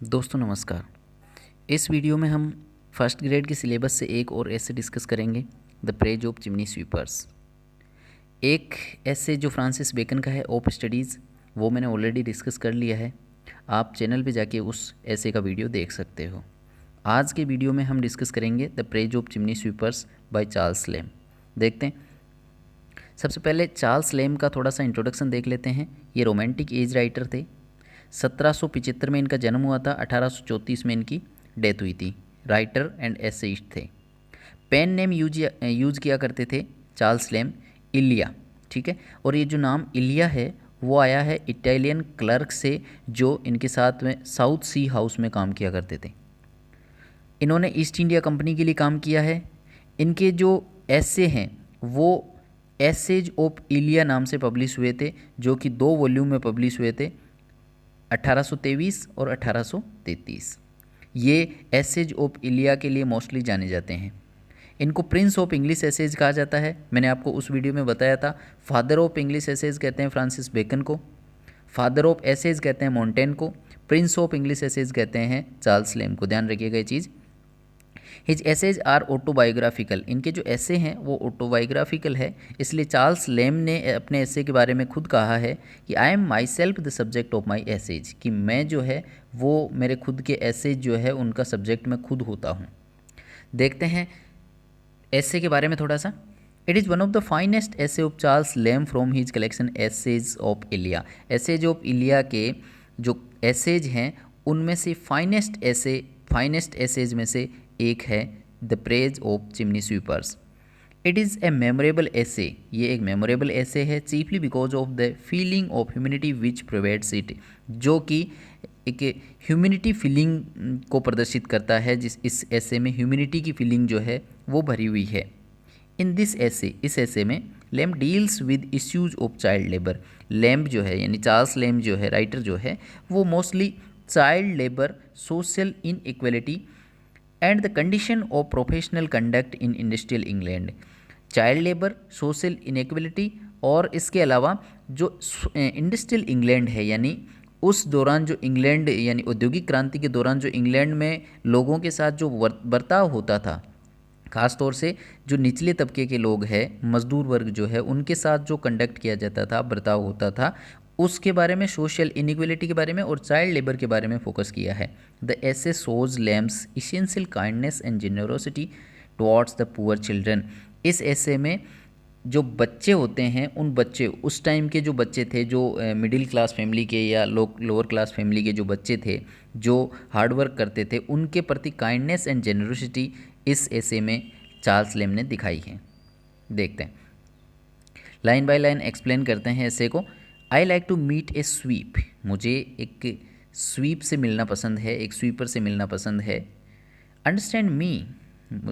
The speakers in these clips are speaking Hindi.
दोस्तों नमस्कार। इस वीडियो में हम फर्स्ट ग्रेड के सिलेबस से एक और ऐसे डिस्कस करेंगे, the praise of chimney sweepers. एक ऐसे जो फ्रांसिस बेकन का है, ऑफ स्टडीज़, वो मैंने ऑलरेडी डिस्कस कर लिया है। आप चैनल पे जाके उस ऐसे का वीडियो देख सकते हो। आज के वीडियो में हम डिस्कस करेंगे the praise of chimney sweepers by Charles Lamb. देखते हैं। सबसे पहले चार्ल्स लैम का थोड़ा सा इंट्रोडक्शन देख लेते हैं। ये रोमांटिक एज राइटर थे। 1775 में इनका जन्म हुआ था, 1834 में इनकी डेथ हुई थी। राइटर एंड एसेइस्ट थे। पेन नेम यूज किया करते थे चार्ल्स लैम, इलिया। ठीक है। और ये जो नाम इलिया है वो आया है इटालियन क्लर्क से, जो इनके साथ में साउथ सी हाउस में काम किया करते थे। इन्होंने ईस्ट इंडिया कंपनी के लिए काम किया है। इनके जो ऐसे हैं वो एसेज ऑफ इलिया नाम से पब्लिश हुए थे, जो कि 2 वॉल्यूम में पब्लिश हुए थे, 1823 और 1833। ये एसेज ऑफ इलिया के लिए मोस्टली जाने जाते हैं। इनको प्रिंस ऑफ इंग्लिश एसेज कहा जाता है। मैंने आपको उस वीडियो में बताया था। फादर ऑफ इंग्लिश एसेज कहते हैं फ्रांसिस बेकन को, फादर ऑफ एसेज कहते हैं मोंटेन को, प्रिंस ऑफ इंग्लिश एसेज कहते हैं चार्ल्स लैम को। ध्यान रखिएगा ये चीज़। His essays are autobiographical. इनके जो ऐसे हैं वो ऑटोबायोग्राफिकल है, इसलिए चार्ल्स लैम ने अपने ऐसे के बारे में खुद कहा है कि I am myself the subject of my essays, कि मैं जो है वो मेरे खुद के एसेज जो है उनका सब्जेक्ट मैं खुद होता हूँ। देखते हैं ऐसे के बारे में थोड़ा सा। It is one of the finest essays of Charles Lamb from his collection essays of Elia. Essays of Elia के जो एसेज हैं उनमें से फाइनेस्ट एसेज में से एक है the praise of chimney sweepers. It is a memorable ऐसे, ये एक मेमोरेबल ऐसे है, chiefly because of the feeling of humanity which provides it, जो कि एक ह्यूमिनिटी फीलिंग को प्रदर्शित करता है, जिस इस ऐसे में ह्यूमिनिटी की फीलिंग जो है वो भरी हुई है। इन दिस ऐसे, इस ऐसे में Lamb deals with issues of child labour. Lamb जो है यानी चार्ल्स लैम जो है राइटर जो है वो mostly child labour, social in equality and the condition of professional conduct in industrial England. Child labour, social inequality और इसके अलावा जो इंडस्ट्रियल इंग्लैंड है, यानी उस दौरान जो इंग्लैंड यानी औद्योगिक क्रांति के दौरान जो इंग्लैंड में लोगों के साथ जो बर्ताव होता था, ख़ास तौर से जो निचले तबके के लोग हैं, मजदूर वर्ग जो है, उनके साथ जो कंडक्ट किया जाता था, बर्ताव होता था, उसके बारे में, सोशल इनइक्वलिटी के बारे में और चाइल्ड लेबर के बारे में फोकस किया है। The essay shows Lamb's essential kindness and generosity towards the poor children. इस ऐसे में जो बच्चे होते हैं, उन बच्चे, उस टाइम के जो बच्चे थे, जो मिडिल क्लास फैमिली के या लोअर क्लास फैमिली के जो बच्चे थे, जो हार्ड वर्क करते थे, उनके प्रति काइंडनेस एंड जेनरोसिटी इस ऐसे में चार्ल्स लैम ने दिखाई है। देखते हैं, लाइन बाय लाइन एक्सप्लेन करते हैं ऐसे को। I like to meet a sweep. मुझे एक स्वीप से मिलना पसंद है, एक स्वीपर से मिलना पसंद है। अंडरस्टैंड मी,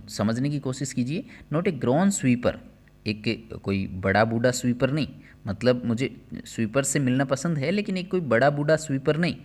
समझने की कोशिश कीजिए। नॉट ए ग्रॉन स्वीपर, एक कोई बड़ा बूढ़ा स्वीपर नहीं, मतलब मुझे स्वीपर से मिलना पसंद है लेकिन एक कोई बड़ा बूढ़ा स्वीपर नहीं।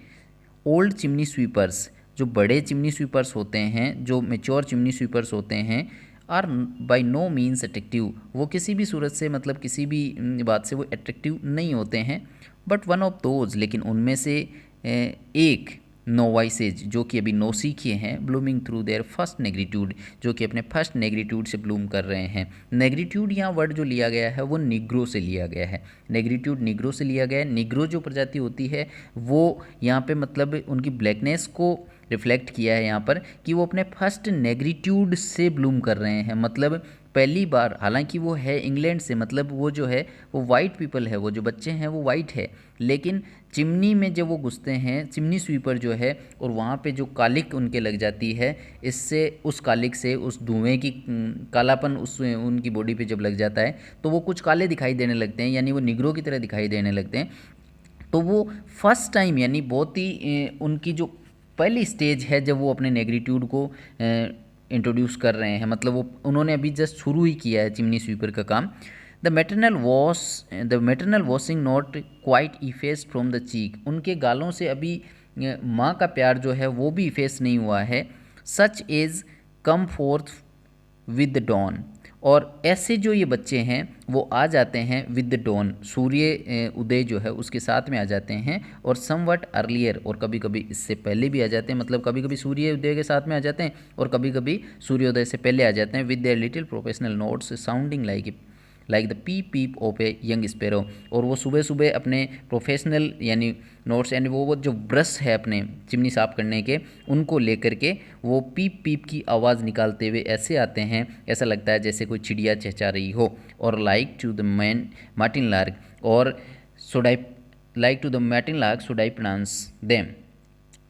ओल्ड चिमनी स्वीपर्स, जो बड़े चिमनी स्वीपर्स होते हैं, जो मेच्योर चिमनी स्वीपर्स होते हैं, are by no means attractive. वो किसी भी सूरत से, मतलब किसी भी बात से वो अट्रैक्टिव नहीं होते हैं। बट वन ऑफ दोज, लेकिन उनमें से एक नोवाइसेज, जो कि अभी नौसीखिए हैं, ब्लूमिंग थ्रू देयर फर्स्ट नेग्रीट्यूड, जो कि अपने फर्स्ट नेग्रीट्यूड से ब्लूम कर रहे हैं। नेग्रीट्यूड यहाँ वर्ड जो लिया गया है वो निग्रो से लिया गया है। नेग्रीट्यूड निग्रो से लिया गया है। निग्रो जो प्रजाति होती है वो यहाँ पे मतलब उनकी ब्लैकनेस को रिफ्लेक्ट किया है यहाँ पर, कि वो अपने फर्स्ट नेग्रीट्यूड से ब्लूम कर रहे हैं, मतलब पहली बार। हालांकि वो है इंग्लैंड से, मतलब वो जो है वो वाइट पीपल है, वो जो बच्चे हैं वो वाइट है, लेकिन चिमनी में जब वो घुसते हैं, चिमनी स्वीपर जो है, और वहाँ पे जो कालिक उनके लग जाती है, इससे उस कालिक से उस धुएं की कालापन उस उनकी बॉडी पे जब लग जाता है तो वो कुछ काले दिखाई देने लगते हैं, यानी वो निग्रो की तरह दिखाई देने लगते हैं। तो वो फर्स्ट टाइम, यानी बहुत ही उनकी जो पहली स्टेज है जब वो अपने नेग्रीट्यूड को इंट्रोड्यूस कर रहे हैं, मतलब वो उन्होंने अभी जस्ट शुरू ही किया है चिमनी स्वीपर का काम। The maternal washing not quite effaced from the cheek. उनके गालों से अभी माँ का प्यार जो है वो भी इफेस नहीं हुआ है। Such as come forth with the dawn. और ऐसे जो ये बच्चे हैं वो आ जाते हैं विद द डॉन, सूर्य उदय जो है उसके साथ में आ जाते हैं, और समवट अर्लियर, और कभी कभी इससे पहले भी आ जाते हैं, मतलब कभी कभी सूर्य उदय के साथ में आ जाते हैं और कभी कभी सूर्योदय से पहले आ जाते हैं, with their little professional notes sounding like the peep peep of a young sparrow. और वो सुबह सुबह अपने प्रोफेशनल यानी नोट्स यानी वो जो ब्रश है अपने चिमनी साफ करने के, उनको लेकर के वो पीप पीप की आवाज़ निकालते हुए ऐसे आते हैं, ऐसा लगता है जैसे कोई चिड़िया चहचा रही हो। और like to the martin lark, और शुड आई प्रोनाउंस देम,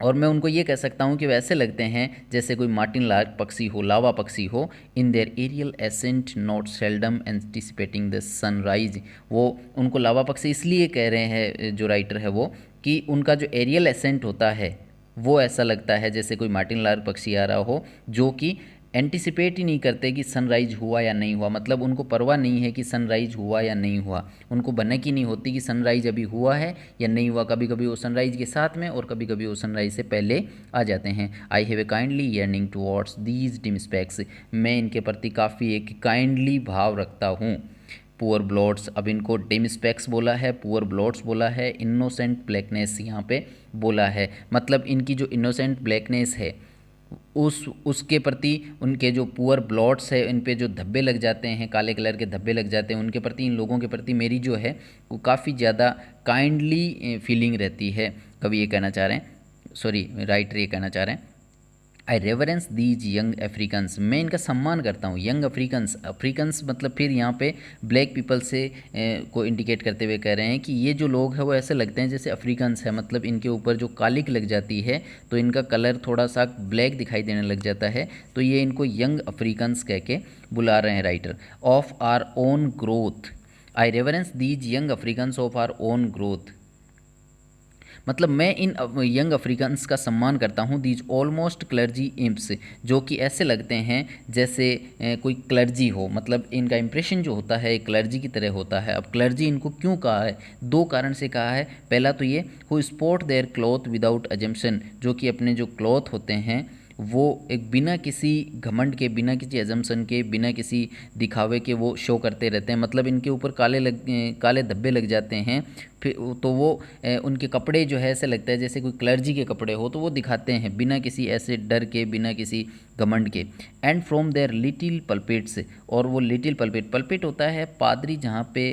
और मैं उनको ये कह सकता हूँ कि वैसे लगते हैं जैसे कोई मार्टिन लार्क पक्षी हो, लावा पक्षी हो। In their aerial ascent not seldom anticipating the sunrise, वो उनको लावा पक्षी इसलिए कह रहे हैं जो राइटर है वो, कि उनका जो एरियल एसेंट होता है वो ऐसा लगता है जैसे कोई मार्टिन लार्क पक्षी आ रहा हो, जो कि एंटिसिपेट ही नहीं करते कि सनराइज हुआ या नहीं हुआ, मतलब उनको परवाह नहीं है कि सनराइज हुआ या नहीं हुआ, उनको भनक ही नहीं होती कि सनराइज अभी हुआ है या नहीं हुआ। कभी कभी वो सनराइज के साथ में और कभी कभी वो सनराइज से पहले आ जाते हैं। I have a kindly yearning towards these dim specs, मैं इनके प्रति काफ़ी एक काइंडली भाव रखता हूँ। पुअर ब्लॉट्स, अब इनको डिम स्पेक्स बोला है, पुअर ब्लॉट्स बोला है, इनोसेंट ब्लैकनेस यहाँ पे बोला है, मतलब इनकी जो इनोसेंट ब्लैकनेस है उसके प्रति उनके जो पुअर ब्लॉट्स है, इन पे जो धब्बे लग जाते हैं, काले कलर के धब्बे लग जाते हैं, उनके प्रति, इन लोगों के प्रति मेरी जो है वो काफ़ी ज़्यादा काइंडली फीलिंग रहती है। कवि ये कहना चाह रहे हैं, सॉरी राइटर ये कहना चाह रहे हैं, आई रेवरेंस दीज यंग अफ्रीकन्स, मैं इनका सम्मान करता हूँ। यंग अफ्रीकन्स, अफ्रीकन्स मतलब फिर यहाँ पे ब्लैक पीपल से को इंडिकेट करते हुए कह रहे हैं कि ये जो लोग हैं वो ऐसे लगते हैं जैसे अफ्रीकन्स है, मतलब इनके ऊपर जो कालिक लग जाती है तो इनका कलर थोड़ा सा ब्लैक दिखाई देने लग जाता है, तो ये इनको यंग अफ्रीकन्स कह के बुला रहे हैं writer. Of our own growth, I reverence these young Africans of our own growth, मतलब मैं इन यंग अफ्रीकन्स का सम्मान करता हूँ। दीज ऑलमोस्ट क्लर्जी इम्प्स, जो कि ऐसे लगते हैं जैसे कोई क्लर्जी हो, मतलब इनका इंप्रेशन जो होता है क्लर्जी की तरह होता है। अब क्लर्जी इनको क्यों कहा है, दो कारण से कहा है। पहला तो ये, who sport their cloth without assumption, जो कि अपने जो क्लॉथ होते हैं वो एक बिना किसी घमंड के, बिना किसी एजम्पशन के, बिना किसी दिखावे के वो शो करते रहते हैं, मतलब इनके ऊपर काले धब्बे लग जाते हैं, फिर तो वो उनके कपड़े जो है ऐसे लगता है जैसे कोई क्लर्जी के कपड़े हो, तो वो दिखाते हैं बिना किसी ऐसे डर के, बिना किसी घमंड के। एंड फ्रॉम देयर लिटिल पल्पिट्स, और वो लिटिल पल्पिट, पल्पिट होता है पादरी जहाँ पे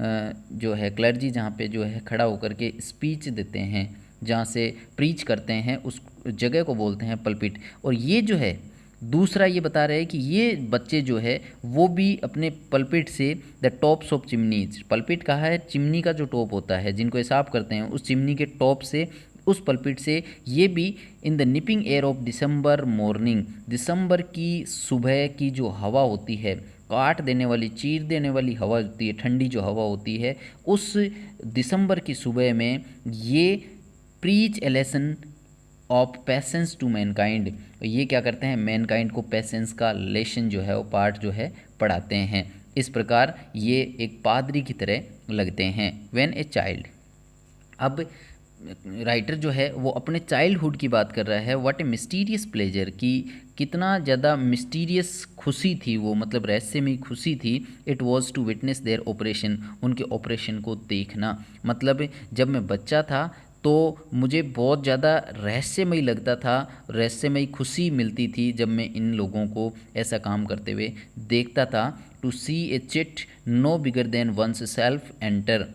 जो है क्लर्जी जहाँ पे जो है खड़ा होकर के स्पीच देते हैं, जहाँ से प्रीच करते हैं, उस जगह को बोलते हैं पल्पिट। और ये जो है दूसरा ये बता रहे हैं कि ये बच्चे जो है वो भी अपने पल्पिट से the tops of chimneys, pulpit कहा है चिमनी का जो टॉप होता है जिनको ये साफ करते हैं, उस चिमनी के टॉप से, उस पल्पिट से ये भी in the nipping air of December morning, दिसंबर की सुबह की जो हवा होती है, काट देने वाली, चीर देने वाली हवा होती है, ठंडी जो हवा होती है, उस दिसंबर की सुबह में ये preach a lesson of patience to mankind, ये क्या करते हैं, मैनकाइंड को पैसेंस का लेसन जो है वो पार्ट जो है पढ़ाते हैं। इस प्रकार ये एक पादरी की तरह लगते हैं। व्हेन ए चाइल्ड, अब राइटर जो है वो अपने चाइल्डहुड की बात कर रहा है। व्हाट ए मिस्टीरियस प्लेजर, कि कितना ज़्यादा मिस्टीरियस खुशी थी वो, मतलब रहस्यमयी खुशी थी। It was to witness their operation, उनके ऑपरेशन को देखना, मतलब जब मैं बच्चा था तो मुझे बहुत ज़्यादा रहस्यमयी लगता था, रहस्यमयी खुशी मिलती थी जब मैं इन लोगों को ऐसा काम करते हुए देखता था। To see a chit no bigger than one's self enter,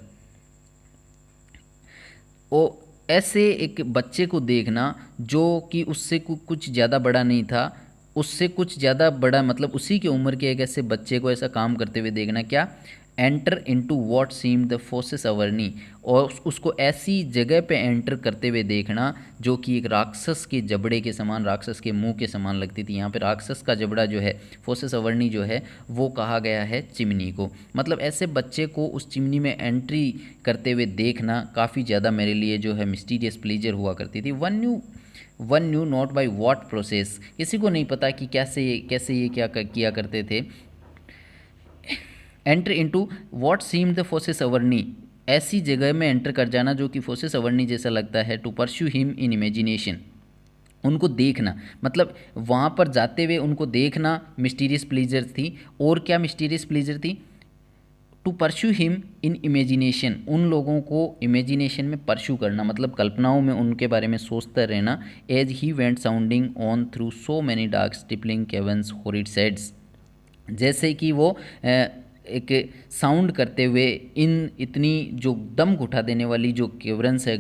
ओ ऐसे एक बच्चे को देखना जो कि उससे कुछ ज़्यादा बड़ा नहीं था, उससे कुछ ज़्यादा बड़ा मतलब उसी की उम्र के एक ऐसे बच्चे को ऐसा काम करते हुए देखना, क्या, enter into what seem the fauces Averni, और उसको ऐसी जगह पे एंटर करते हुए देखना जो कि एक राक्षस के जबड़े के समान, राक्षस के मुंह के समान लगती थी। यहाँ पे राक्षस का जबड़ा जो है, फोर्सेस अवर्नी जो है, वो कहा गया है चिमनी को। मतलब ऐसे बच्चे को उस चिमनी में एंट्री करते हुए देखना काफ़ी ज़्यादा मेरे लिए जो है मिस्टीरियस प्लेजर हुआ करती थी। One new not by what process, किसी को नहीं पता कि कैसे ये क्या किया करते थे। Enter into what seemed the fauces Averni, ऐसी जगह में एंटर कर जाना जो कि फोर्सेस अवर्नी जैसा लगता है। To pursue him in imagination, उनको देखना, मतलब वहाँ पर जाते हुए उनको देखना मिस्टीरियस प्लेजर थी। और क्या मिस्टीरियस प्लेजर थी? To pursue him in imagination, उन लोगों को इमेजिनेशन में परस्यू करना, मतलब कल्पनाओं में उनके बारे में सोचता रहना। As he went sounding on through so many dark stifling caverns horrid shades, जैसे कि वो एक साउंड करते हुए इन इतनी जो दम घुटा देने वाली जो केवरंस है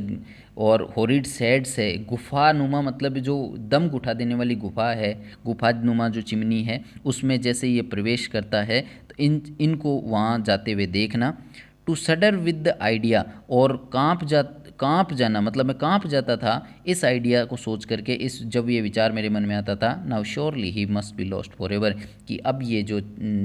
और हॉरिड सैड्स है, गुफा नुमा, मतलब जो दम घुटा देने वाली गुफा है, गुफा नुमा जो चिमनी है उसमें जैसे ये प्रवेश करता है, तो इनको वहाँ जाते हुए देखना। टू सडर विद द आइडिया, और कांप जाना, मतलब मैं कांप जाता था इस आइडिया को सोच करके, इस जब ये विचार मेरे मन में आता था, now surely he must be lost for ever, कि अब ये जो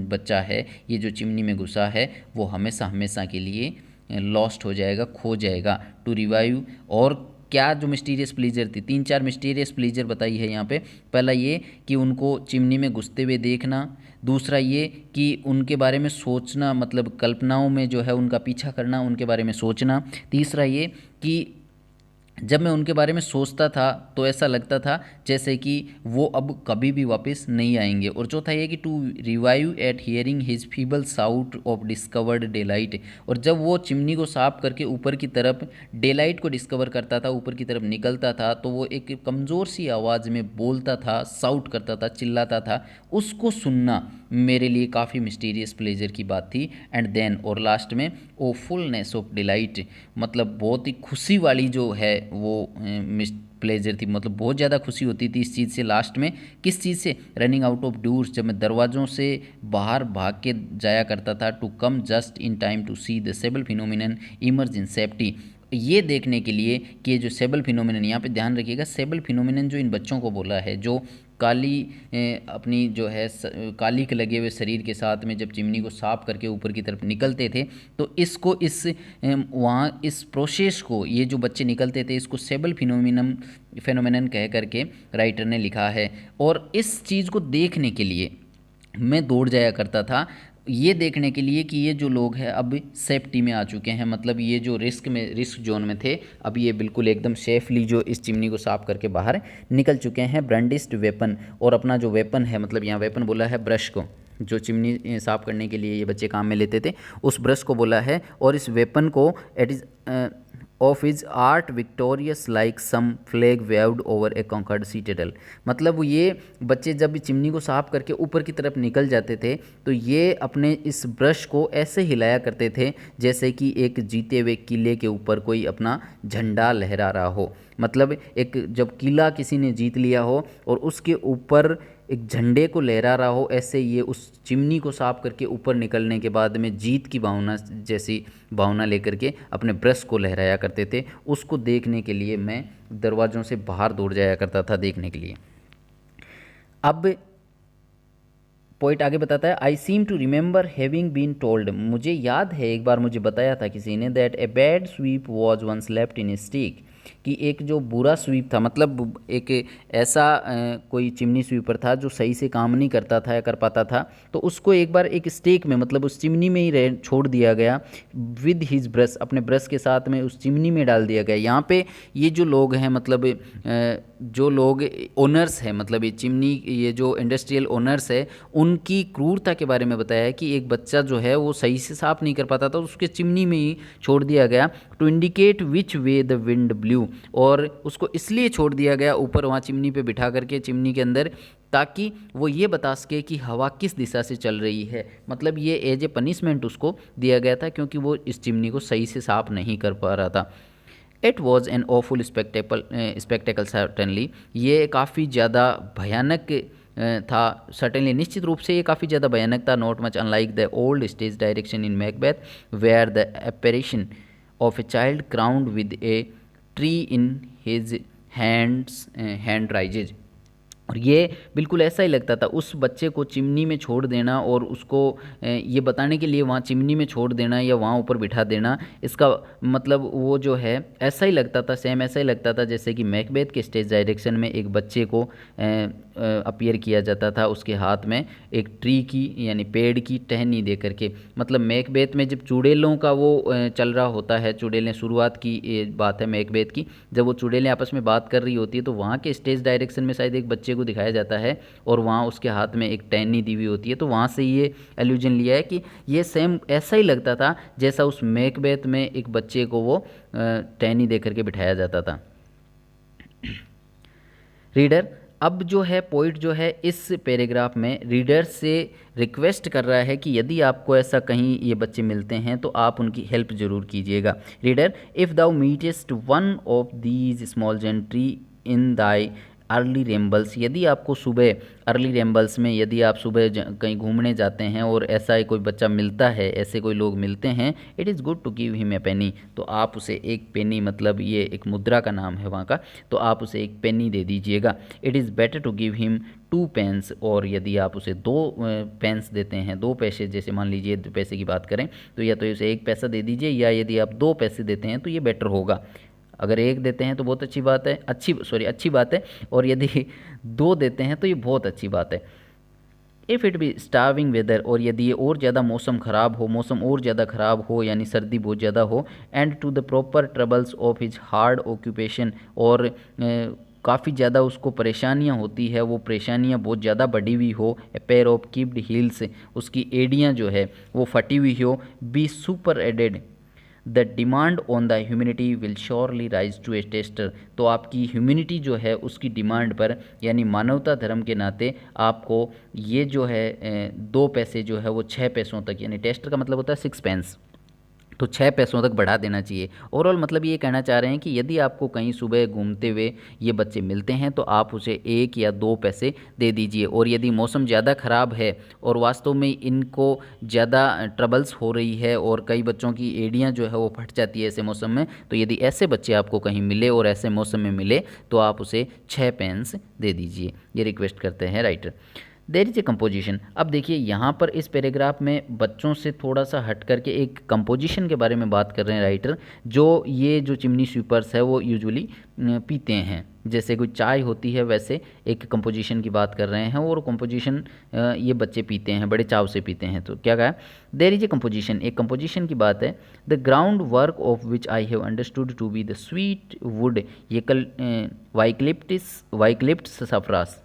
बच्चा है, ये जो चिमनी में घुसा है, वो हमेशा हमेशा के लिए लॉस्ट हो जाएगा, खो जाएगा। टू रिवाइव, और क्या जो मिस्टीरियस प्लीजर थी, 3-4 मिस्टीरियस प्लीजर बताई है यहाँ पे। पहला ये कि उनको चिमनी में घुसते हुए देखना, दूसरा ये कि उनके बारे में सोचना, मतलब कल्पनाओं में जो है उनका पीछा करना, उनके बारे में सोचना। तीसरा ये कि जब मैं उनके बारे में सोचता था तो ऐसा लगता था जैसे कि वो अब कभी भी वापस नहीं आएंगे। और चौथा ये कि to revive at hearing his feeble shout of discovered daylight, और जब वो चिमनी को साफ करके ऊपर की तरफ डेलाइट को डिस्कवर करता था, ऊपर की तरफ निकलता था, तो वो एक कमज़ोर सी आवाज़ में बोलता था, साउट करता था, चिल्लाता था, उसको सुनना मेरे लिए काफ़ी मिस्टीरियस प्लेजर की बात थी। एंड देन, और लास्ट में, ओ फुलनेस ऑफ डिलाइट, मतलब बहुत ही खुशी वाली जो है वो प्लेजर थी, मतलब बहुत ज़्यादा खुशी होती थी इस चीज़ से। लास्ट में किस चीज़ से? रनिंग आउट ऑफ डोर्स, जब मैं दरवाज़ों से बाहर भाग के जाया करता था। To come just in time to see the sable phenomenon emerge in safety, ये देखने के लिए कि ये जो सेबल फिनोमिनन, यहाँ पे ध्यान रखिएगा, सेबल फिनोमिनन जो इन बच्चों को बोला है, जो काली अपनी जो है काली के लगे हुए शरीर के साथ में जब चिमनी को साफ करके ऊपर की तरफ निकलते थे, तो इसको इस वहाँ इस प्रोसेस को, ये जो बच्चे निकलते थे, इसको सेबल फिनोमिनन कह करके राइटर ने लिखा है। और इस चीज़ को देखने के लिए मैं दौड़ जाया करता था, ये देखने के लिए कि ये जो लोग हैं अब सेफ्टी में आ चुके हैं, मतलब ये जो रिस्क जोन में थे, अब ये बिल्कुल एकदम सेफली जो इस चिमनी को साफ करके बाहर निकल चुके हैं। ब्रांडिस्ड वेपन, और अपना जो वेपन है, मतलब यहाँ वेपन बोला है ब्रश को, जो चिमनी साफ करने के लिए ये बच्चे काम में लेते थे, उस ब्रश को बोला है। और इस वेपन को it is of his art victorious like some flag waved over a conquered citadel, मतलब ये बच्चे जब चिमनी को साफ करके ऊपर की तरफ निकल जाते थे, तो ये अपने इस ब्रश को ऐसे हिलाया करते थे जैसे कि एक जीते हुए किले के ऊपर कोई अपना झंडा लहरा रहा हो। मतलब एक जब किला किसी ने जीत लिया हो और उसके ऊपर एक झंडे को लहरा रहा हो, ऐसे ये उस चिमनी को साफ करके ऊपर निकलने के बाद में जीत की भावना जैसी भावना लेकर के अपने ब्रश को लहराया करते थे। उसको देखने के लिए मैं दरवाज़ों से बाहर दौड़ जाया करता था देखने के लिए। अब पॉइंट आगे बताता है, I seem to remember having been told, मुझे याद है एक बार मुझे बताया था किसी ने, that a bad sweep was once left in a stick, कि एक जो बुरा स्वीप था, मतलब एक ऐसा कोई चिमनी स्वीपर था जो सही से काम नहीं करता था या कर पाता था, तो उसको एक बार एक स्टेक में, मतलब उस चिमनी में ही रह छोड़ दिया गया, विद हिज ब्रश, अपने ब्रश के साथ में उस चिमनी में डाल दिया गया। यहाँ पे ये जो लोग हैं, मतलब जो लोग ओनर्स हैं, मतलब ये चिमनी, ये जो इंडस्ट्रियल ओनर्स है, उनकी क्रूरता के बारे में बताया है कि एक बच्चा जो है वो सही से साफ नहीं कर पाता था, उसके चिमनी में ही छोड़ दिया गया। To indicate which way the wind blew, और उसको इसलिए छोड़ दिया गया ऊपर वहाँ चिमनी पे बिठा करके चिमनी के अंदर, ताकि वो ये बता सके कि हवा किस दिशा से चल रही है। मतलब ये एज ए पनिशमेंट उसको दिया गया था क्योंकि वो इस चिमनी को सही से साफ नहीं कर पा रहा था। It was an awful spectacle certainly, ये काफ़ी ज़्यादा भयानक था। सर्टेनली, निश्चित रूप से ये काफ़ी ज़्यादा भयानक था। Not much unlike the old stage direction in Macbeth where the apparition of a child crowned with a tree in his hand rises, और ये बिल्कुल ऐसा ही लगता था, उस बच्चे को चिमनी में छोड़ देना और उसको ये बताने के लिए वहाँ चिमनी में छोड़ देना या वहाँ ऊपर बिठा देना, इसका मतलब वो जो है ऐसा ही लगता था, सेम ऐसा ही लगता था जैसे कि मैकबेथ के स्टेज डायरेक्शन में एक बच्चे को अपीयर किया जाता था, उसके हाथ में एक ट्री की यानी पेड़ की टहनी दे करके। मतलब मैकबेथ में जब चुड़ैलों का वो चल रहा होता है, चुड़ैलें शुरुआत की ये बात है मैकबेथ की, जब वो चुड़ैलें आपस में बात कर रही होती है तो वहाँ के स्टेज डायरेक्शन में शायद एक बच्चे को दिखाया जाता है और वहाँ उसके हाथ में एक टहनी दी हुई होती है, तो वहाँ से ये एल्यूजन लिया है कि ये सेम ऐसा ही लगता था जैसा उस मैकबेथ में एक बच्चे को वो टहनी दे करके बिठाया जाता था। रीडर अब जो है पोइट जो है इस पैराग्राफ में रीडर से रिक्वेस्ट कर रहा है कि यदि आपको ऐसा कहीं ये बच्चे मिलते हैं तो आप उनकी हेल्प ज़रूर कीजिएगा। Reader, if thou meetest one of these small gentry in thy early rambles, यदि आपको सुबह अर्ली रेम्बल्स में यदि आप सुबह कहीं घूमने जाते हैं और ऐसा ही कोई बच्चा मिलता है, ऐसे कोई लोग मिलते हैं, it is good to give him a penny, तो आप उसे एक पेनी, मतलब ये एक मुद्रा का नाम है वहाँ का, तो आप उसे एक पेनी दे दीजिएगा। It is better to give him 2 pence, और यदि आप उसे 2 पेंस देते हैं, 2 पैसे, जैसे मान लीजिए 2 पैसे की बात करें तो या तो उसे 1 पैसा दे दीजिए, या यदि आप 2 पैसे देते हैं तो ये बेटर होगा। अगर 1 देते हैं तो बहुत अच्छी बात है, अच्छी बात है, और यदि 2 देते हैं तो ये बहुत अच्छी बात है। If it be starving weather, और यदि ये और ज़्यादा मौसम ख़राब हो, मौसम और ज़्यादा ख़राब हो यानी सर्दी बहुत ज़्यादा हो, and to the proper troubles of his hard occupation, और काफ़ी ज़्यादा उसको परेशानियाँ होती है, वो परेशानियाँ बहुत ज़्यादा बढ़ी हुई हो, a pair of kibed heels, उसकी एड़ियाँ जो है वो फटी हुई हो, be superadded, the demand on the humanity will surely rise to a tester, तो आपकी ह्यूमिनिटी जो है उसकी डिमांड पर यानी मानवता धर्म के नाते आपको ये जो है 2 पैसे जो है वो 6 पैसों तक, यानी टेस्टर का मतलब होता है 6 पेंस, तो 6 पैसों तक बढ़ा देना चाहिए। ओवरऑल मतलब ये कहना चाह रहे हैं कि यदि आपको कहीं सुबह घूमते हुए ये बच्चे मिलते हैं तो आप उसे 1 या 2 पैसे दे दीजिए, और यदि मौसम ज़्यादा ख़राब है और वास्तव में इनको ज़्यादा ट्रबल्स हो रही है और कई बच्चों की एड़ियाँ जो है वो फट जाती है ऐसे मौसम में, तो यदि ऐसे बच्चे आपको कहीं मिले और ऐसे मौसम में मिले तो आप उसे 6 पेंस दे दीजिए, ये रिक्वेस्ट करते हैं writer. There is a composition, अब देखिए यहाँ पर इस पैराग्राफ में बच्चों से थोड़ा सा हट करके एक कंपोजिशन के बारे में बात कर रहे हैं राइटर, जो ये जो चिमनी स्वीपर्स है वो यूजुअली पीते हैं, जैसे कोई चाय होती है वैसे एक कंपोजिशन की बात कर रहे हैं, और कंपोजिशन ये बच्चे पीते हैं, बड़े चाव से पीते हैं। तो क्या कहा, देर इज ए कंपोजिशन, एक कंपोजिशन की बात है, the ground work of which I have understood to be the sweet wood, ये कल वाइक्लिप्टिस सफ्रास,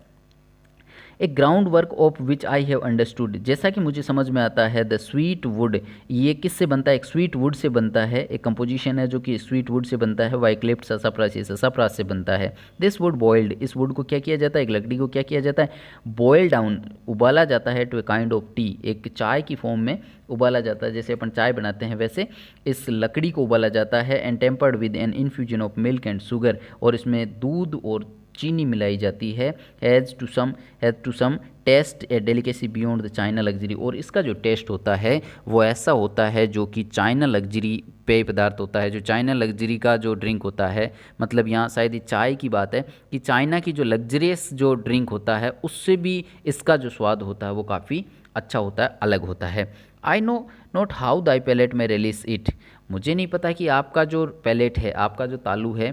एक ground work of which I have understood, जैसा कि मुझे समझ में आता है, द स्वीट वुड, ये किससे बनता है, एक स्वीट वुड से बनता है, एक कंपोजिशन है जो कि स्वीट वुड से बनता है, वाइक्लिप्ट ससाप्रास से बनता है। दिस वुड बॉइल्ड, इस वुड को क्या किया जाता है, एक लकड़ी को क्या किया जाता है, बॉयल डाउन, उबाला जाता है, to a kind of tea, एक चाय की फॉर्म में उबाला जाता है, जैसे अपन चाय बनाते हैं वैसे इस लकड़ी को उबाला जाता है, and tempered with an infusion of milk and sugar, और इसमें दूध और चीनी मिलाई जाती है, has to some taste a delicacy beyond the China luxury, और इसका जो टेस्ट होता है वो ऐसा होता है जो कि चाइना लग्जरी पेय पदार्थ होता है, जो चाइना लग्जरी का जो ड्रिंक होता है, मतलब यहाँ शायद ये चाय की बात है कि चाइना की जो लग्जरियस जो ड्रिंक होता है उससे भी इसका जो स्वाद होता है वो काफ़ी अच्छा होता है, अलग होता है। I know not how thy palate may relish it, मुझे नहीं पता कि आपका जो पैलेट है, आपका जो तालू है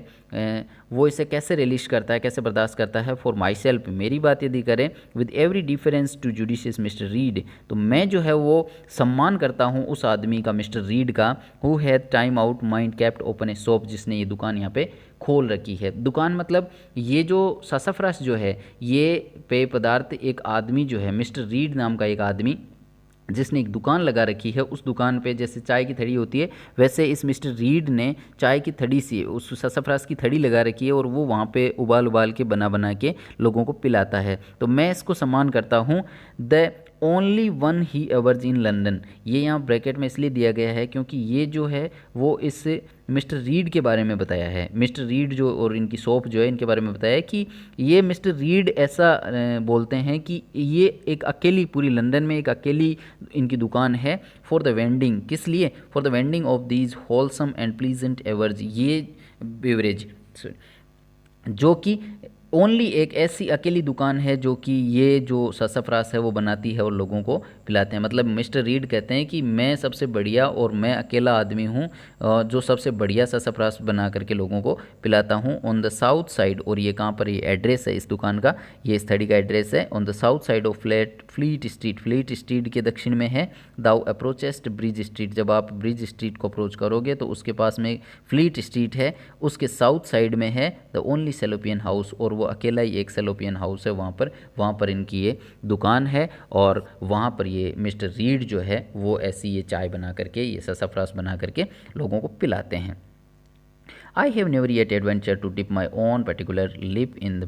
वो इसे कैसे रिलीज करता है, कैसे बर्दाश्त करता है। फॉर माई सेल्फ, मेरी बात यदि करें, with every difference to judicious mister Read, तो मैं जो है वो सम्मान करता हूँ उस आदमी का, मिस्टर रीड का, who had time out mind kept open A shop, जिसने ये दुकान यहाँ पे खोल रखी है। दुकान मतलब ये जो ससाफ्रास जो है ये पेय पदार्थ एक आदमी जो है, मिस्टर रीड नाम का एक आदमी जिसने एक दुकान लगा रखी है, उस दुकान पे जैसे चाय की थड़ी होती है वैसे इस मिस्टर रीड ने चाय की थड़ी सी उस ससाफ्रास की थड़ी लगा रखी है, और वो वहाँ पे उबाल के बना के लोगों को पिलाता है। तो मैं इसको सम्मान करता हूँ। The only one he averse in London, ये यहाँ ब्रैकेट में इसलिए दिया गया है क्योंकि ये जो है वो इस मिस्टर रीड के बारे में बताया है, मिस्टर रीड जो और इनकी शॉप जो है इनके बारे में बताया है कि ये मिस्टर रीड ऐसा बोलते हैं कि ये एक अकेली पूरी लंदन में एक अकेली इनकी दुकान है, फॉर द वेंडिंग, किस लिए, for the vending of these wholesome and pleasant averse, ये बेवरेज जो कि ओनली एक ऐसी अकेली दुकान है जो कि ये जो ससाफ्रास है वो बनाती है और लोगों को पिलाते हैं। मतलब मिस्टर रीड कहते हैं कि मैं सबसे बढ़िया और मैं अकेला आदमी हूँ जो सबसे बढ़िया ससाफ्रास बना करके लोगों को पिलाता हूँ। ऑन द साउथ साइड, और ये कहाँ पर, ये एड्रेस है इस दुकान का, ये स्थली का एड्रेस है। On the south side of fleet street, fleet street के दक्षिण में है। दाउ अप्रोचेस्ट ब्रिज स्ट्रीट, जब आप ब्रिज स्ट्रीट को अप्रोच करोगे तो उसके पास में फ्लीट स्ट्रीट है, उसके साउथ साइड में है द ओनली सेलोपियन हाउस, और वो अकेला ही एक सेलोपियन हाउस है वहाँ पर इनकी ये दुकान है। और वहाँ पर ये मिस्टर रीड जो है वो ऐसी ये चाय बना करके, ये ससाफ्रास बना करके लोगों को पिलाते हैं। I have never yet adventured to dip my own particular lip in the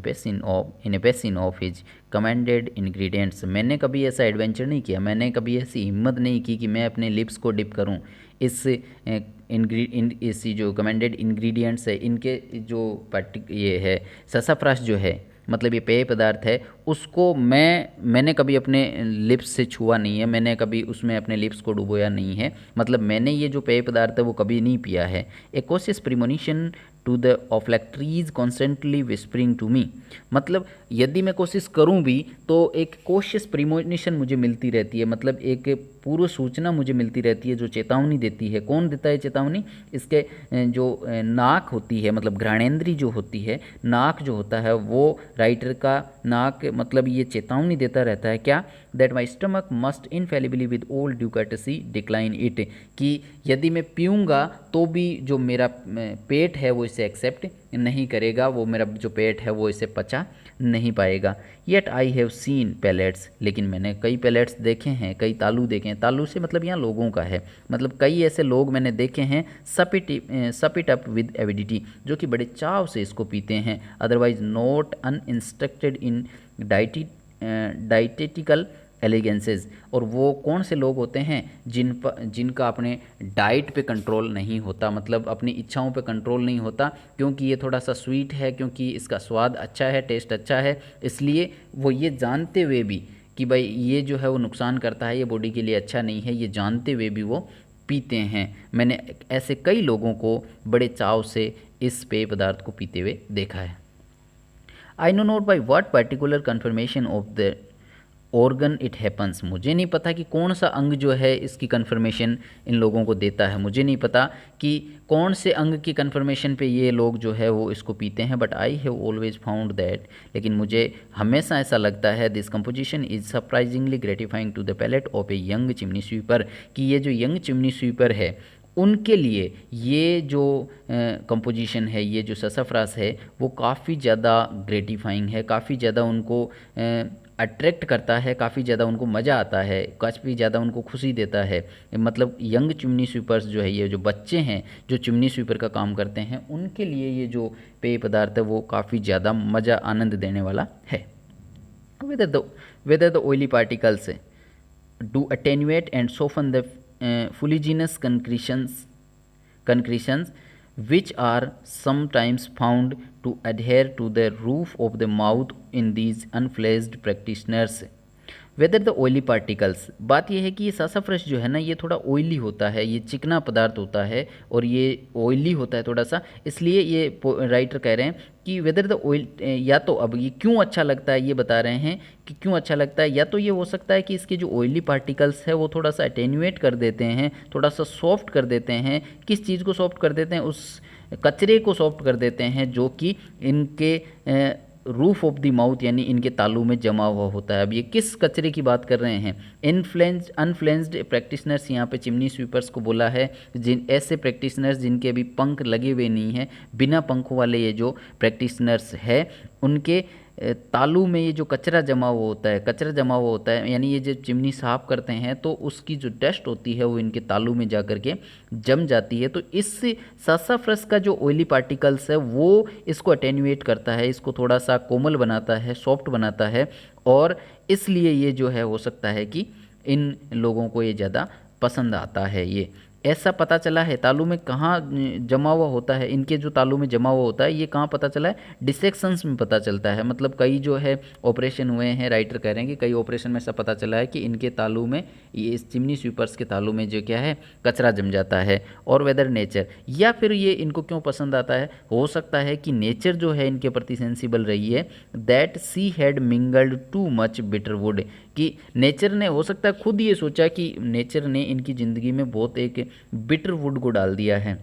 in a basin of his commanded ingredients। मैंने कभी ऐसा एडवेंचर नहीं किया, मैंने कभी ऐसी हिम्मत नहीं की कि मैं अपने लिप्स को डिप करूं इस इस जो कमेंडेड इंग्रेडिएंट्स है इनके, जो ये है ससाफ्रास जो है, मतलब ये पेय पदार्थ है, उसको मैंने कभी अपने लिप्स से छुआ नहीं है, मैंने कभी उसमें अपने लिप्स को डुबोया नहीं है। मतलब मैंने ये जो पेय पदार्थ है वो कभी नहीं पिया है। A cautious premonition to the olfactories constantly whispering to me, मतलब यदि मैं कोशिश करूं भी तो एक कॉशियस प्रीमोनिशन मुझे मिलती रहती है, मतलब एक पूर्व सूचना मुझे मिलती रहती है जो चेतावनी देती है। कौन देता है चेतावनी? इसके जो नाक होती है, मतलब घ्राणेंद्री जो होती है, नाक जो होता है वो राइटर का नाक, मतलब ये चेतावनी देता रहता है क्या, that my stomach must infallibly with all due courtesy decline it, कि यदि मैं पीऊँगा तो भी जो मेरा पेट है वो इसे एक्सेप्ट नहीं करेगा, वो मेरा जो पेट है वो इसे पचा नहीं पाएगा। Yet I have seen palates, लेकिन मैंने कई पैलेट्स देखे हैं, कई तालू देखे हैं। तालू से मतलब यहाँ लोगों का है, मतलब कई ऐसे लोग मैंने देखे हैं सप इट अप विद एविडिटी, जो कि बड़े चाव से इसको पीते हैं, अदरवाइज नॉट अनइंस्ट्रक्टेड इन डाइटेटिकल एलिगेंसेज। और वो कौन से लोग होते हैं जिनका अपने डाइट पे कंट्रोल नहीं होता, मतलब अपनी इच्छाओं पे कंट्रोल नहीं होता, क्योंकि ये थोड़ा सा स्वीट है, क्योंकि इसका स्वाद अच्छा है, टेस्ट अच्छा है, इसलिए वो ये जानते हुए भी कि भाई ये जो है वो नुकसान करता है, ये बॉडी के लिए अच्छा नहीं है, ये जानते हुए भी वो पीते हैं। मैंने ऐसे कई लोगों को बड़े चाव से इस पेय पदार्थ को पीते हुए देखा है। I know not by what particular confirmation of the organ it happens, मुझे नहीं पता कि कौन सा अंग जो है इसकी कन्फर्मेशन इन लोगों को देता है, मुझे नहीं पता कि कौन से अंग की कन्फर्मेशन पे ये लोग जो है वो इसको पीते हैं। But I have always found that, लेकिन मुझे हमेशा ऐसा लगता है this composition is surprisingly gratifying to the palate of a young chimney sweeper, कि ये जो यंग चिमनी स्वीपर है उनके लिए ये जो कंपोजिशन है, ये जो ससाफ्रास है वो काफ़ी ज़्यादा ग्रेटिफाइंग है, काफ़ी ज़्यादा उनको अट्रैक्ट करता है, काफ़ी ज़्यादा उनको मज़ा आता है, काफ़ी ज़्यादा उनको खुशी देता है। मतलब यंग चिमनी स्वीपर्स जो है, ये जो बच्चे हैं जो चिमनी स्वीपर का काम करते हैं, उनके लिए ये जो पेय पदार्थ है वो काफ़ी ज़्यादा मज़ा आनंद देने वाला है। Whether the oily particles do attenuate and soften the fuliginous concretions which are sometimes found to adhere to the roof of the mouth in these unfledged practitioners। Whether the oily particles, बात यह है कि ये सासाफ्रेश जो है ना ये थोड़ा ऑयली होता है, ये चिकना पदार्थ होता है और ये ऑयली होता है थोड़ा सा, इसलिए ये राइटर कह रहे हैं कि वेदर द ऑयल, या तो अब ये क्यों अच्छा लगता है ये बता रहे हैं कि क्यों अच्छा लगता है, या तो ये हो सकता है कि इसके जो ऑयली पार्टिकल्स है वो थोड़ा सा अटेन्यूएट कर देते हैं, थोड़ा सा सॉफ्ट कर देते हैं। किस चीज़ को सॉफ्ट कर देते हैं? उस कचरे को सॉफ्ट कर देते हैं जो कि इनके रूफ ऑफ द माउथ यानी इनके तालू में जमा हुआ होता है। अब ये किस कचरे की बात कर रहे हैं? अनफ्लेंज्ड प्रैक्टिशनर्स, यहाँ पे चिमनी स्वीपर्स को बोला है, जिन ऐसे प्रैक्टिशनर्स जिनके अभी पंख लगे हुए नहीं हैं, बिना पंखों वाले ये जो प्रैक्टिशनर्स है उनके तालू में ये जो कचरा जमा हुआ होता है, यानी ये जो चिमनी साफ करते हैं तो उसकी जो डस्ट होती है वो इनके तालू में जा कर के जम जाती है। तो इस सासाफ्रस का जो ऑयली पार्टिकल्स है वो इसको अटेन्यूएट करता है, इसको थोड़ा सा कोमल बनाता है, सॉफ्ट बनाता है, और इसलिए ये जो है हो सकता है कि इन लोगों को ये ज़्यादा पसंद आता है। ये ऐसा पता चला है, तालू में कहाँ जमा हुआ होता है, इनके जो तालू में जमा हुआ होता है ये कहाँ पता चला है, डिसेक्शंस में पता चलता है। मतलब कई जो है ऑपरेशन हुए हैं, राइटर कह रहे हैं कि कई ऑपरेशन में ऐसा पता चला है कि इनके तालू में, ये इस चिमनी स्वीपर्स के तालू में जो क्या है कचरा जम जाता है। और वेदर नेचर, या फिर ये इनको क्यों पसंद आता है, हो सकता है कि नेचर जो है इनके प्रति सेंसिबल रही है, that she had mingled too much bitter would, कि नेचर ने हो सकता है खुद ये सोचा कि नेचर ने इनकी ज़िंदगी में बहुत एक बिटर वुड को डाल दिया है,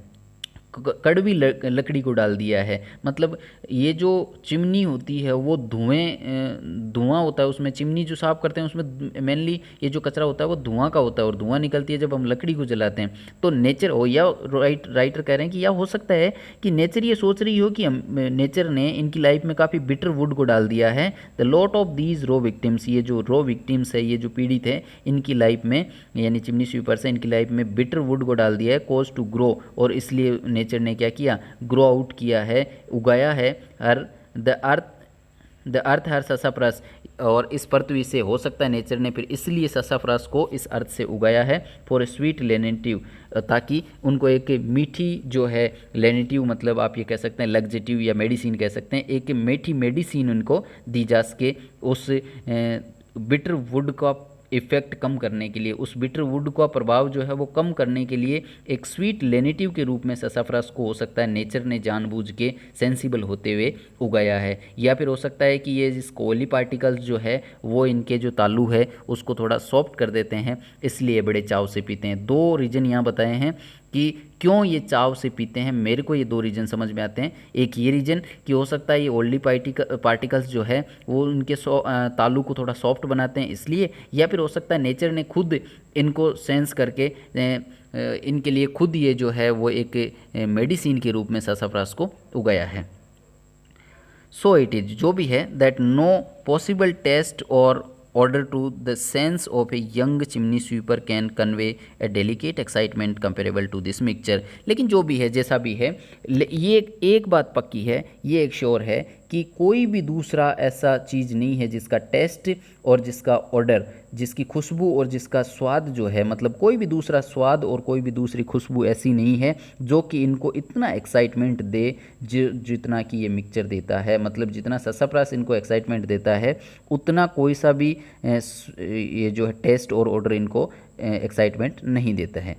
कड़वी लकड़ी को डाल दिया है। मतलब ये जो चिमनी होती है वो धुआं होता है उसमें, चिमनी जो साफ़ करते हैं उसमें मेनली ये जो कचरा होता है वो धुआं का होता है, और धुआं निकलती है जब हम लकड़ी को जलाते हैं। तो नेचर हो, या राइटर कह रहे हैं कि या हो सकता है कि नेचर ये सोच रही हो कि हम नेचर ने इनकी लाइफ में काफ़ी बिटर वुड को डाल दिया है। The lot of these raw victims, ये जो रो विक्टिम्स है, ये जो पीड़ित है इनकी लाइफ में, यानी चिमनी स्वीपर्स है, इनकी लाइफ में बिटर वुड को डाल दिया है, कॉज टू ग्रो, और इसलिए नेचर ने क्या किया, ग्रो आउट किया है, उगाया है हर द अर्थ हर ससाफ्रस, और इस पृथ्वी से हो सकता है नेचर ने फिर इसलिए ससाफ्रस को इस अर्थ से उगाया है, फॉर ए स्वीट लेनेटिव, ताकि उनको एक मीठी जो है, लेनेटिव मतलब आप ये कह सकते हैं लग्जेटिव या मेडिसिन कह सकते हैं, एक मीठी मेडिसिन उनको दी जा सके, उस बिटर वुड का इफ़ेक्ट कम करने के लिए, उस बिटर वुड का प्रभाव जो है वो कम करने के लिए एक स्वीट लेनेटिव के रूप में ससाफ्रस को हो सकता है नेचर ने जानबूझ के सेंसिबल होते हुए उगाया है। या फिर हो सकता है कि ये जिस कोयली पार्टिकल्स जो है वो इनके जो तालू है उसको थोड़ा सॉफ्ट कर देते हैं, इसलिए बड़े चाव से पीते हैं। दो रीज़न यहाँ बताए हैं कि क्यों ये चाव से पीते हैं, मेरे को ये दो रीज़न समझ में आते हैं। एक ये रीज़न कि हो सकता है ये ओल्डी पार्टिकल्स जो है वो उनके तालू को थोड़ा सॉफ्ट बनाते हैं इसलिए, या फिर हो सकता है नेचर ने खुद इनको सेंस करके इनके लिए खुद ये जो है वो एक मेडिसिन के रूप में ससाफ्रस को उगाया है। सो इट इज़, जो भी है, दैट नो पॉसिबल टेस्ट और order to the sense of a young chimney sweeper can convey a delicate excitement comparable to this mixture। लेकिन जो भी है, जैसा भी है, ये एक बात पक्की है, ये एक श्योर है कि कोई भी दूसरा ऐसा चीज़ नहीं है जिसका टेस्ट और जिसका ऑर्डर, जिसकी खुशबू और जिसका स्वाद जो है, मतलब कोई भी दूसरा स्वाद और कोई भी दूसरी खुशबू ऐसी नहीं है जो कि इनको इतना एक्साइटमेंट दे जितना कि ये मिक्सचर देता है। मतलब जितना ससाफ्रस इनको एक्साइटमेंट देता है उतना कोई सा भी ये जो है टेस्ट और ऑर्डर इनको एक्साइटमेंट नहीं देता है।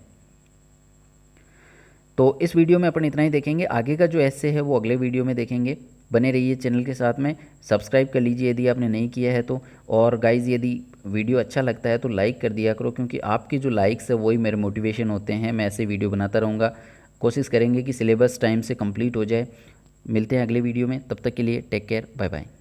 तो इस वीडियो में अपन इतना ही देखेंगे, आगे का जो ऐसे है वो अगले वीडियो में देखेंगे। बने रहिए चैनल के साथ में, सब्सक्राइब कर लीजिए यदि आपने नहीं किया है तो। और गाइज़ यदि वीडियो अच्छा लगता है तो लाइक कर दिया करो, क्योंकि आपके जो लाइक्स है वही मेरे मोटिवेशन होते हैं, मैं ऐसे वीडियो बनाता रहूँगा। कोशिश करेंगे कि सिलेबस टाइम से कंप्लीट हो जाए। मिलते हैं अगले वीडियो में, तब तक के लिए टेक केयर, बाय बाय।